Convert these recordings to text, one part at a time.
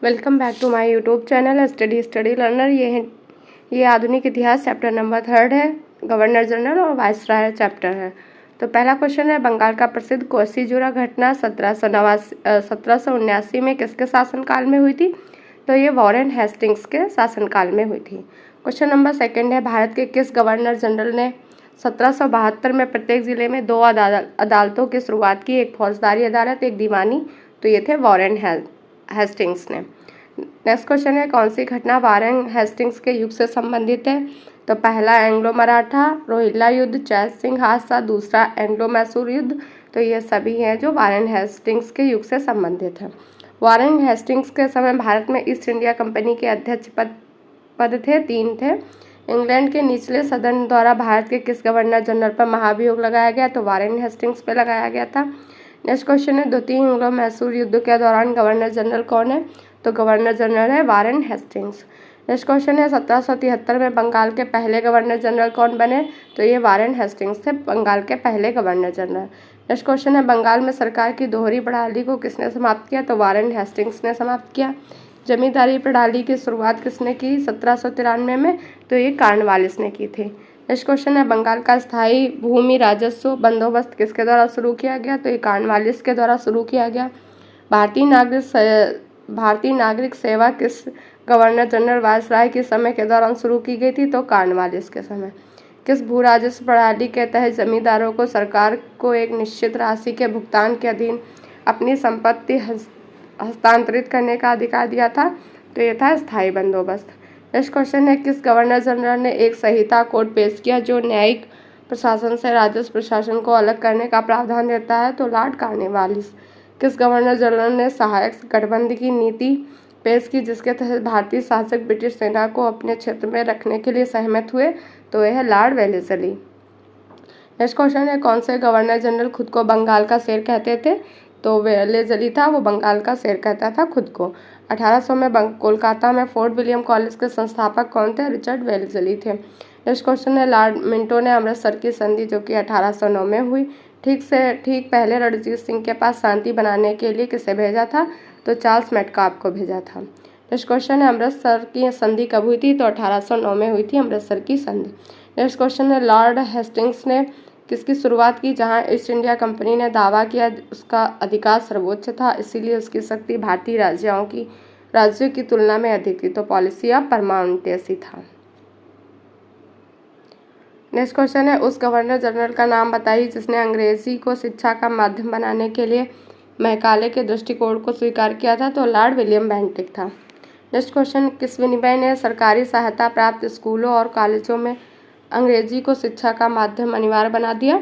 Welcome back to my YouTube channel study learner. ये आधुनिक इतिहास चैप्टर नंबर 3 है। गवर्नर जनरल और वायसराय चैप्टर है। तो पहला क्वेश्चन है, बंगाल का प्रसिद्ध कोसीजुरा घटना 1779 में किसके शासनकाल में हुई थी? तो ये वॉरेन हेस्टिंग्स के शासनकाल में हुई थी। क्वेश्चन नंबर 2 है, भारत के किस गवर्नर जनरल ने 1772 में प्रत्येक जिले में 2 अदालतों की शुरुआत की, एक फौजदारी अदालत, एक दीवानी? तो ये थे वॉरेन हेस्टिंग्स ने। नेक्स्ट क्वेश्चन है, कौन सी घटना वॉरेन हेस्टिंग्स के युग से संबंधित है? तो पहला एंग्लो मराठा रोहिल्ला युद्ध, जय सिंह हादसा, दूसरा एंग्लो मैसूर युद्ध। तो ये सभी हैं जो वॉरेन हेस्टिंग्स के युग से संबंधित है। वॉरेन हेस्टिंग्स के समय भारत में ईस्ट इंडिया कंपनी के अध्यक्ष पद थे, 3 थे। इंग्लैंड के निचले सदन द्वारा भारत के किस गवर्नर जनरल पर महाभियोग लगाया गया? तो वॉरेन हेस्टिंग्स पे लगाया गया था। नेक्स्ट क्वेश्चन है, द्वितीय एंग्लो मैसूर युद्ध के दौरान गवर्नर जनरल कौन है? तो गवर्नर जनरल है वॉरेन हेस्टिंग्स। नेक्स्ट क्वेश्चन है, 1773 में बंगाल के पहले गवर्नर जनरल कौन बने? तो ये वॉरेन हेस्टिंग्स थे, बंगाल के पहले गवर्नर जनरल। नेक्स्ट क्वेश्चन है, बंगाल में सरकार की दोहरी प्रणाली को किसने समाप्त किया? तो वॉरेन हेस्टिंग्स ने समाप्त किया। जमींदारी प्रणाली की शुरुआत किसने की 1793 में? तो ये कॉर्नवालिस ने की थी। नेक्स्ट क्वेश्चन है, बंगाल का स्थायी भूमि राजस्व बंदोबस्त किसके द्वारा शुरू किया गया? तो ये कॉर्नवालिस के द्वारा शुरू किया गया। भारतीय नागरिक सेवा किस गवर्नर जनरल वायसराय के समय के दौरान शुरू की गई थी? तो कॉर्नवालिस के समय। किस भू राजस्व प्रणाली के तहत जमींदारों को सरकार को एक निश्चित राशि के भुगतान के अधीन अपनी संपत्ति हस्तांतरित करने का अधिकार दिया था? तो ये था स्थायी बंदोबस्त। नेक्स्ट क्वेश्चन है, किस गवर्नर जनरल ने एक संहिता कोड पेश किया जो न्यायिक प्रशासन से राजस्व प्रशासन को अलग करने का प्रावधान देता है? तो लॉर्ड कॉर्नवालिस। किस गवर्नर जनरल ने सहायक गठबंधन की नीति पेश की जिसके तहत भारतीय शासक ब्रिटिश सेना को अपने क्षेत्र में रखने के लिए सहमत हुए? तो यह लॉर्ड वेलेस्ली। नेक्स्ट क्वेश्चन है, कौन से गवर्नर जनरल खुद को बंगाल का शेर कहते थे? तो वेलेस्ली था, वो बंगाल का शेर कहता था खुद को। 1800 में कोलकाता में फोर्ट विलियम कॉलेज के संस्थापक कौन थे? रिचर्ड वेलेस्ली थे। नेक्स्ट क्वेश्चन है, लॉर्ड मिंटो ने अमृतसर की संधि जो कि 1809 में हुई ठीक पहले रणजीत सिंह के पास शांति बनाने के लिए किसे भेजा था? तो चार्ल्स मेटकाप को भेजा था। नेक्स्ट क्वेश्चन है, अमृतसर की संधि कब हुई थी? तो 1809 में हुई थी अमृतसर की संधि। नेक्स्ट क्वेश्चन है, लॉर्ड हेस्टिंग्स ने किसकी शुरुआत की जहां ईस्ट इंडिया कंपनी ने दावा किया उसका अधिकार सर्वोच्च था, इसीलिए उसकी शक्ति भारतीय राज्यों की तुलना में अधिक थी? तो पॉलिसी ऑफ परमानेंसी था। नेक्स्ट क्वेश्चन है, उस गवर्नर जनरल का नाम बताइए जिसने अंग्रेजी को शिक्षा का माध्यम बनाने के लिए मैकाले के दृष्टिकोण को स्वीकार किया था? तो लॉर्ड विलियम बेंटिक था। नेक्स्ट क्वेश्चन, किस विनिमय ने सरकारी सहायता प्राप्त स्कूलों और कॉलेजों में अंग्रेजी को शिक्षा का माध्यम अनिवार्य बना दिया?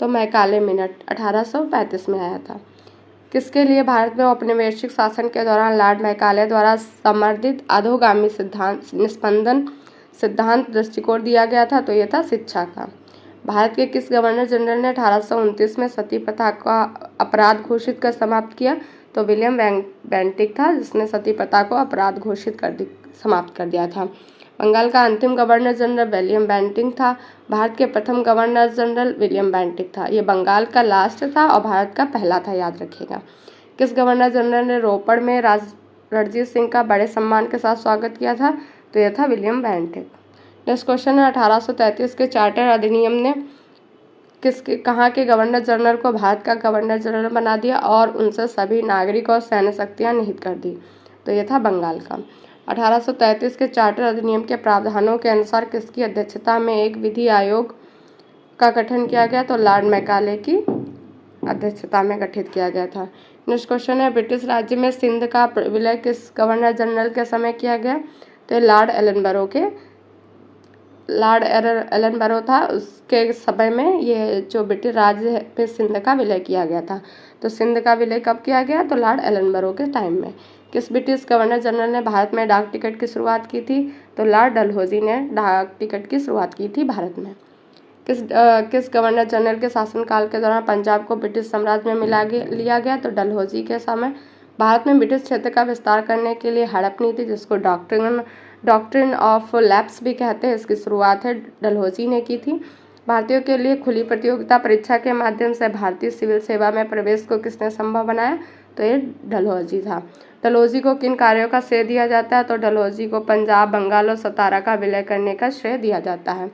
तो मैकाले मिनट 1835 में आया था। किसके लिए भारत में औपनिवेशिक शासन के दौरान लॉर्ड मैकाले द्वारा समर्थित अधोगामी निस्पंदन सिद्धांत दृष्टिकोण दिया गया था? तो यह था शिक्षा का। भारत के किस गवर्नर जनरल ने 1829 में सती प्रथा का अपराध घोषित कर समाप्त किया? तो विलियम बेंटिक था जिसने सती प्रथा को अपराध घोषित समाप्त कर दिया था। बंगाल का अंतिम गवर्नर जनरल विलियम बेंटिक था। भारत के प्रथम गवर्नर जनरल विलियम बेंटिक था। ये बंगाल का लास्ट था और भारत का पहला था, याद रखिएगा। किस गवर्नर जनरल ने रोपड़ में रणजीत सिंह का बड़े सम्मान के साथ स्वागत किया था? तो यह था विलियम बेंटिक। नेक्स्ट क्वेश्चन है, 1833 के चार्टर अधिनियम ने कहाँ के गवर्नर जनरल को भारत का गवर्नर जनरल बना दिया और उनसे सभी नागरिक और सैन्य शक्तियाँ निहित कर दी? तो यह था बंगाल का। 1833 के चार्टर अधिनियम के प्रावधानों के अनुसार किसकी अध्यक्षता में एक विधि आयोग का गठन किया गया? तो लॉर्ड मैकाले की अध्यक्षता में गठित किया गया था। नेक्स्ट क्वेश्चन है, ब्रिटिश राज्य में सिंध का विलय किस गवर्नर जनरल के समय किया गया? तो लॉर्ड एलनबरो था, उसके समय में ये जो ब्रिटिश राज्य में सिंध का विलय किया गया था। तो सिंध का विलय कब किया गया? तो लॉर्ड एलनबरो के टाइम में। किस ब्रिटिश गवर्नर जनरल ने भारत में डाक टिकट की शुरुआत की थी? तो लॉर्ड डलहौजी ने डाक टिकट की शुरुआत की थी भारत में। किस गवर्नर जनरल के शासनकाल के दौरान पंजाब को ब्रिटिश साम्राज्य में लिया गया? तो डलहौजी के समय। भारत में ब्रिटिश क्षेत्र का विस्तार करने के लिए हड़प नीति, जिसको डॉक्ट्रिन ऑफ लैप्स भी कहते हैं, इसकी शुरुआत है डलहौजी ने की थी। भारतीयों के लिए खुली प्रतियोगिता परीक्षा के माध्यम से भारतीय सिविल सेवा में प्रवेश को किसने संभव बनाया? तो ये डलहौजी था। डलहौजी को किन कार्यों का श्रेय दिया जाता है? तो डलहौजी को पंजाब, बंगाल और सतारा का विलय करने का श्रेय दिया जाता है।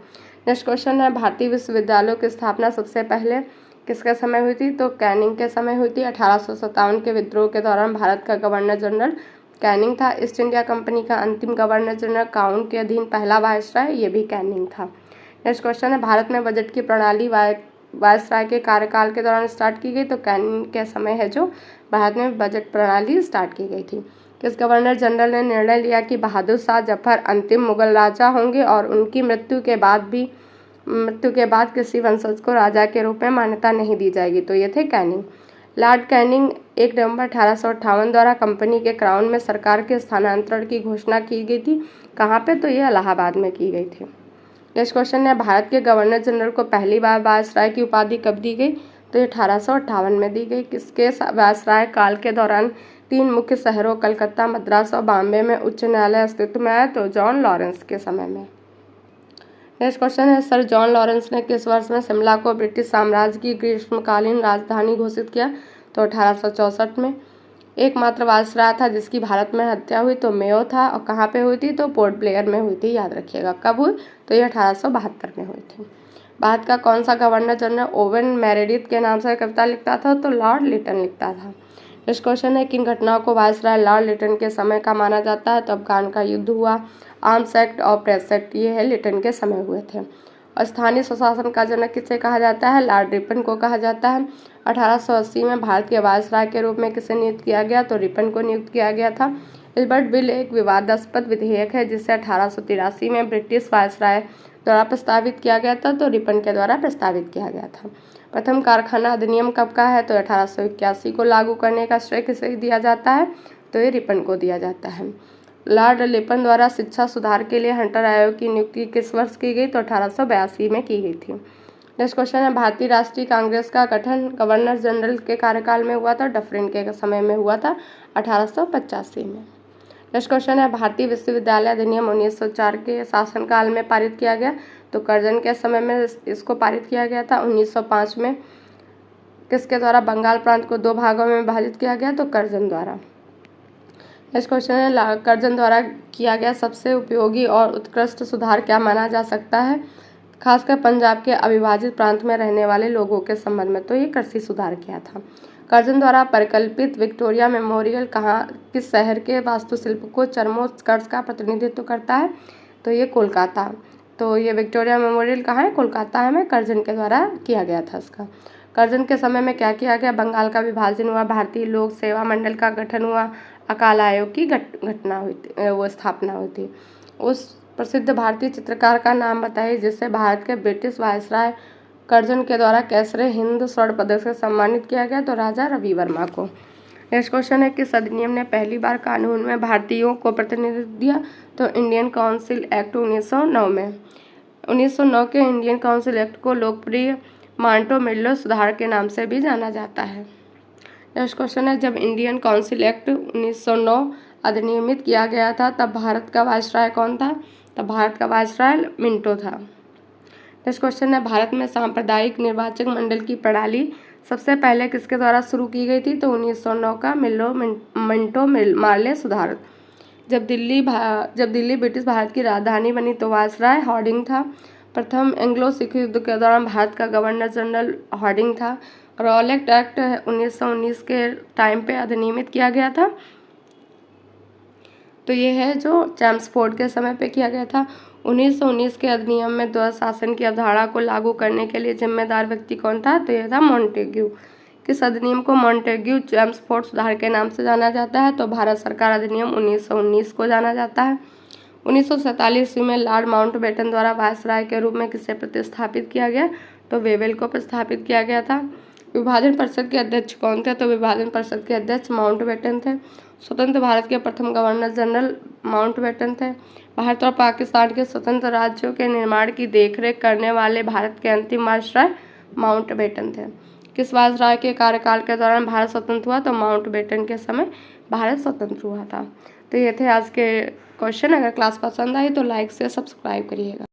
नेक्स्ट क्वेश्चन है, भारतीय विश्वविद्यालयों की स्थापना सबसे पहले किसके समय हुई थी? तो कैनिंग के समय हुई थी। 1857 के विद्रोह के दौरान भारत का गवर्नर जनरल कैनिंग था। ईस्ट इंडिया कंपनी का अंतिम गवर्नर जनरल काउंट के अधीन पहला वायसराय ये भी कैनिंग था। नेक्स्ट क्वेश्चन है, भारत में बजट की प्रणाली वायसराय के कार्यकाल के दौरान स्टार्ट की गई। तो कैनिंग के समय है जो भारत में बजट प्रणाली स्टार्ट की गई थी। किस गवर्नर जनरल ने निर्णय लिया कि बहादुर शाह जफर अंतिम मुगल राजा होंगे और उनकी मृत्यु के बाद किसी वंशज को राजा के रूप में मान्यता नहीं दी जाएगी? तो ये थे कैनिंग। लॉर्ड कैनिंग 1 नवंबर 1858 द्वारा कंपनी के क्राउन में सरकार के स्थानांतरण की घोषणा की गई थी। कहाँ पे? तो ये इलाहाबाद में की गई थी। नेक्स्ट क्वेश्चन है, भारत के गवर्नर जनरल को पहली बार वायसराय की उपाधि कब दी गई? तो ये 1858 में दी गई। किसके वायसराय काल के दौरान 3 मुख्य शहरों कलकत्ता, मद्रास और बॉम्बे में उच्च न्यायालय अस्तित्व में आया? तो जॉन लॉरेंस के समय में। नेक्स्ट क्वेश्चन है, सर जॉन लॉरेंस ने किस वर्ष में शिमला को ब्रिटिश साम्राज्य की ग्रीष्मकालीन राजधानी घोषित किया? तो 1864 में। एकमात्र वायसराय था जिसकी भारत में हत्या हुई तो मेयो था। और कहाँ पे हुई थी? तो पोर्ट ब्लेयर में हुई थी, याद रखिएगा। कब हुई? तो ये 1872 में हुई थी। भारत का कौन सा गवर्नर जनरल ओवेन मेरेडिथ के नाम से कविता लिखता था? तो लॉर्ड लिटन लिखता था। नेक्स्ट क्वेश्चन है, किन घटनाओं को वायसराय लॉर्ड लिटन के समय का माना जाता है? तो अफगान का युद्ध हुआ, आर्म्स एक्ट और प्रेस एक्ट, ये है लिटन के समय हुए थे। और स्थानीय स्वशासन का जनक किसे कहा जाता है? लॉर्ड रिपन को कहा जाता है। 1880 में भारत के वायसराय के रूप में किसे नियुक्त किया गया? तो रिपन को नियुक्त किया गया था। एल्बर्ट बिल एक विवादास्पद विधेयक है जिसे 1883 में ब्रिटिश वायसराय द्वारा प्रस्तावित किया गया था। तो रिपन के द्वारा प्रस्तावित किया गया था। प्रथम कारखाना अधिनियम कब का है? तो 1881 को लागू करने का श्रेय किसे दिया जाता है? तो ये रिपन को दिया जाता है। लॉर्ड लिपन द्वारा शिक्षा सुधार के लिए हंटर आयोग की नियुक्ति किस वर्ष की गई? तो 1882 में की गई थी। नेक्स्ट क्वेश्चन है, भारतीय राष्ट्रीय कांग्रेस का गठन गवर्नर जनरल के कार्यकाल में हुआ था? डफरिन के समय में हुआ था, 1885 में। नेक्स्ट क्वेश्चन है, भारतीय विश्वविद्यालय अधिनियम 1904 के शासनकाल में पारित किया गया? तो कर्जन के समय में इसको पारित किया गया था। 1905 में किसके द्वारा बंगाल प्रांत को 2 भागों में विभाजित किया गया? तो कर्जन द्वारा। नेक्स्ट क्वेश्चन है, कर्जन द्वारा किया गया सबसे उपयोगी और उत्कृष्ट सुधार क्या माना जा सकता है, खासकर पंजाब के अविभाजित प्रांत में रहने वाले लोगों के संबंध में? तो ये कृषि सुधार किया था। कर्जन द्वारा परिकल्पित विक्टोरिया मेमोरियल किस शहर के वास्तुशिल्प को चरमोत्कर्ष का प्रतिनिधित्व करता है? तो ये कोलकाता। तो ये विक्टोरिया मेमोरियल कहाँ है? कोलकाता में कर्जन के द्वारा किया गया था इसका। कर्जन के समय में क्या किया गया? बंगाल का विभाजन हुआ, भारतीय लोक सेवा मंडल का गठन हुआ, अकाल आयोग की घटना हुई थी, वो स्थापना हुई थी। उस प्रसिद्ध भारतीय चित्रकार का नाम बताइए जिससे भारत के ब्रिटिश वायसराय कर्जन के द्वारा कैसरे हिंद स्वर्ण पदक से सम्मानित किया गया? तो राजा रवि वर्मा को। नेक्स्ट क्वेश्चन है, किस अधिनियम ने पहली बार कानून में भारतीयों को प्रतिनिधित्व दिया? तो इंडियन काउंसिल एक्ट 1909 में। 1909 के इंडियन काउंसिल एक्ट को लोकप्रिय मांटो मिल्लो सुधार के नाम से भी जाना जाता है। नेक्स्ट क्वेश्चन है, जब इंडियन काउंसिल एक्ट 1909 अधिनियमित किया गया था तब भारत का वायसराय कौन था? तब भारत का वायसराय मिंटो था। नेक्स्ट क्वेश्चन है, भारत में सांप्रदायिक निर्वाचक मंडल की प्रणाली सबसे पहले किसके द्वारा शुरू की गई थी? तो 1909 का मिंटो मार्ले सुधार। जब दिल्ली ब्रिटिश भारत की राजधानी बनी तो वायसराय हार्डिंग था। प्रथम एंग्लो सिख युद्ध के दौरान भारत का गवर्नर जनरल हार्डिंग था। रॉलेट एक्ट 1919 के टाइम पे अधिनियमित किया गया था। तो ये है जो चैम्सफोर्ड के समय पे किया गया था। 1919 के अधिनियम में द्वैध शासन की अवधारणा को लागू करने के लिए जिम्मेदार व्यक्ति कौन था? तो यह था मॉन्टेग्यू। किस अधिनियम को मॉन्टेग्यू चैम्सफोर्ड सुधार के नाम से जाना जाता है? तो भारत सरकार अधिनियम 1919 को जाना जाता है। 1947 ईस्वी में लॉर्ड माउंटबेटन द्वारा वायसराय के रूप में किसे प्रतिस्थापित किया गया? तो वेवेल को प्रतिस्थापित किया गया था। विभाजन परिषद के अध्यक्ष कौन थे? तो विभाजन परिषद के अध्यक्ष माउंटबेटन थे। स्वतंत्र भारत के प्रथम गवर्नर जनरल माउंटबेटन थे। भारत और पाकिस्तान के स्वतंत्र राज्यों के निर्माण की देखरेख करने वाले भारत के अंतिम वायसराय माउंटबेटन थे। किस वायसराय के कार्यकाल के दौरान भारत स्वतंत्र हुआ? तो माउंटबेटन के समय भारत स्वतंत्र हुआ था। तो ये थे आज के क्वेश्चन। अगर क्लास पसंद आई तो लाइक से सब्सक्राइब करिएगा।